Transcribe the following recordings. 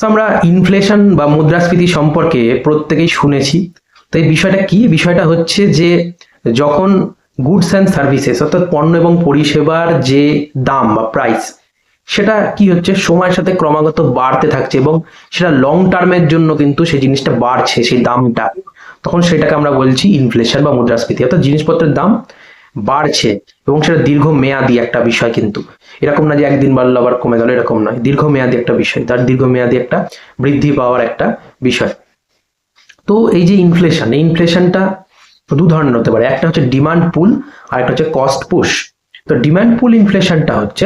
তো আমরা ইনফ্লেশন বা মুদ্রাস্ফীতি সম্পর্কে প্রত্যেকেই শুনেছি। তো এই বিষয়টা কি? বিষয়টা হচ্ছে যে যখন গুডস অ্যান্ড সার্ভিসেস অর্থাৎ পণ্য এবং পরিষেবার যে দাম বা প্রাইস, সেটা কি হচ্ছে সময়ের সাথে ক্রমাগত বাড়তে থাকছে এবং সেটা লং টার্মের জন্য কিন্তু সেই জিনিসটা বাড়ছে, সেই দামটা, তখন সেটাকে আমরা বলছি ইনফ্লেশন বা মুদ্রাস্ফীতি। অর্থাৎ জিনিসপত্রের দাম বাড়ছে এবং সেটা দীর্ঘমেয়াদী একটা বিষয়, কিন্তু এরকম না যে একদিন বাড়লো আবার কমে গেল, এরকম নয়। দীর্ঘমেয়াদী একটা বিষয়, তার দীর্ঘমেয়াদী একটা বৃদ্ধি পাওয়ার একটা বিষয়। তো এই যে ইনফ্লেশন, এই ইনফ্লেশনটা দু ধরনের হতে পারে। একটা হচ্ছে ডিমান্ড পুল আর একটা হচ্ছে কস্ট পুশ। তো ডিমান্ড পুল ইনফ্লেশনটা হচ্ছে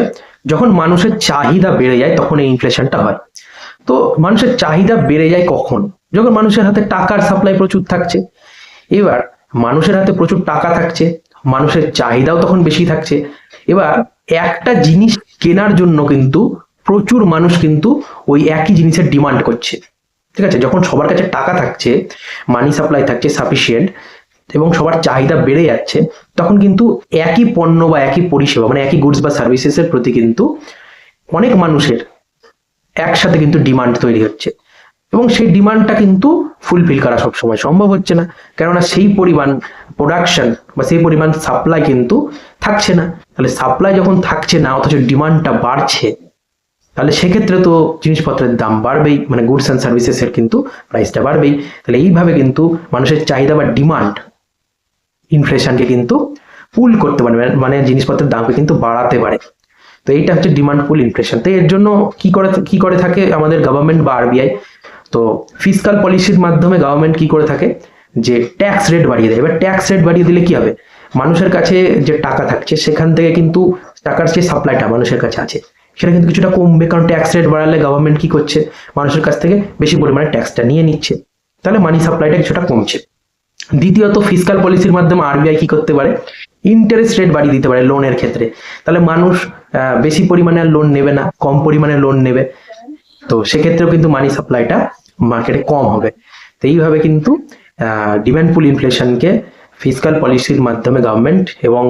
যখন মানুষের চাহিদা বেড়ে যায় তখন এই ইনফ্লেশনটা হয়। তো মানুষের চাহিদা বেড়ে যায় কখন? যখন মানুষের হাতে টাকার সাপ্লাই প্রচুর থাকছে। এবার মানুষের হাতে প্রচুর টাকা থাকছে, মানুষের চাহিদাও তখন বেশি থাকছে। এবার একটা জিনিস কেনার জন্য কিন্তু প্রচুর মানুষ কিন্তু ওই একই জিনিসের ডিমান্ড করছে। ঠিক আছে, যখন সবার কাছে টাকা থাকছে, মানি সাপ্লাই থাকছে সাফিসিয়েন্ট এবং সবার চাহিদা বেড়ে যাচ্ছে, তখন কিন্তু একই পণ্য বা একই পরিষেবা মানে একই গুডস বা সার্ভিসেস এর প্রতি কিন্তু অনেক মানুষের একসাথে কিন্তু ডিমান্ড তৈরি হচ্ছে এবং সেই ডিমান্ডটা কিন্তু ফুলফিল করা সবসময় সম্ভব হচ্ছে না, কেননা সেই পরিমাণ প্রোডাকশন বা সেই পরিমাণ সাপ্লাই কিন্তু থাকছে না। তাহলে সাপ্লাই যখন থাকছে না অথচ ডিমান্ডটা বাড়ছে, তাহলে সেক্ষেত্রে তো জিনিসপত্রের দাম বাড়বেই, মানে গুডস অ্যান্ড সার্ভিসেস এর কিন্তু প্রাইসটা বাড়বেই। তাহলে এইভাবে কিন্তু মানুষের চাহিদা বা ডিমান্ড ইনফ্লেশনকে কিন্তু পুল করতে পারে, মানে জিনিসপত্রের দামকে কিন্তু বাড়াতে পারে। তো এইটা হচ্ছে ডিমান্ড পুল ইনফ্লেশন। তো এর জন্য কি করে থাকে আমাদের গভর্নমেন্ট বা আরবিআই? তো ফিসকাল পলিসির মাধ্যমে গভর্নমেন্ট কি করে থাকে, যে ট্যাক্স রেট বাড়িয়ে দেয়। এবার ট্যাক্স রেট বাড়িয়ে দিলে কি হবে? মানুষের কাছে যে টাকা থাকছে সেখান থেকে কিন্তু টাকার যে সাপ্লাইটা মানুষের কাছে আছে সেটা কিন্তু কিছুটা কমবে, কারণ ট্যাক্স রেট বাড়ালে গভর্নমেন্ট কি করছে, মানুষের কাছ থেকে বেশি পরিমাণে ট্যাক্সটা নিয়ে নিচ্ছে, তাহলে মানি সাপ্লাইটা কিছুটা কমছে। দ্বিতীয়ত ফিসকাল পলিসির মাধ্যমে আরবিআই কি করতে পারে, ইন্টারেস্ট রেট বাড়িয়ে দিতে পারে লোনের ক্ষেত্রে। তাহলে মানুষ বেশি পরিমাণে লোন নেবে না, কম পরিমাণে লোন নেবে। তো সেক্ষেত্রেও কিন্তু মানি সাপ্লাইটা মার্কেটে কম হবে। তো এইভাবে কিন্তু ডিমান্ড পুল ইনফ্লেশনকে ফিসকাল পলিসির মাধ্যমে গভর্নমেন্ট এবং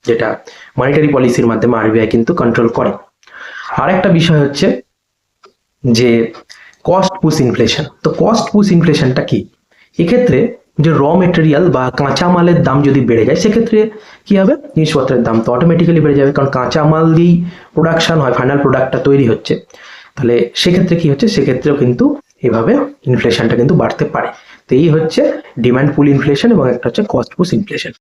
যেটা মনিটারি পলিসির মাধ্যমে আরবিআই কিন্তু কন্ট্রোল করে। আর একটা বিষয় হচ্ছে যে কস্ট পুশ ইনফ্লেশন। তো কস্ট পুশ ইনফ্লেশনটা কি? এক্ষেত্রে যে র মেটেরিয়াল বা কাঁচা মালের দাম যদি বেড়ে যায়, সেক্ষেত্রে কি হবে, জিনিসপত্রের দাম তো অটোমেটিক্যালি বেড়ে যাবে, কারণ কাঁচা মাল দিয়েই প্রোডাকশন হয়, ফাইনাল প্রোডাক্টটা তৈরি হচ্ছে। তাহলে সেক্ষেত্রে কি হচ্ছে, সেক্ষেত্রেও কিন্তু এভাবে ইনফ্লেশনটা কিন্তু বাড়তে পারে। তো এই হচ্ছে ডিমান্ড পুল ইনফ্লেশন এবং একটা হচ্ছে কস্ট পুশ ইনফ্লেশন।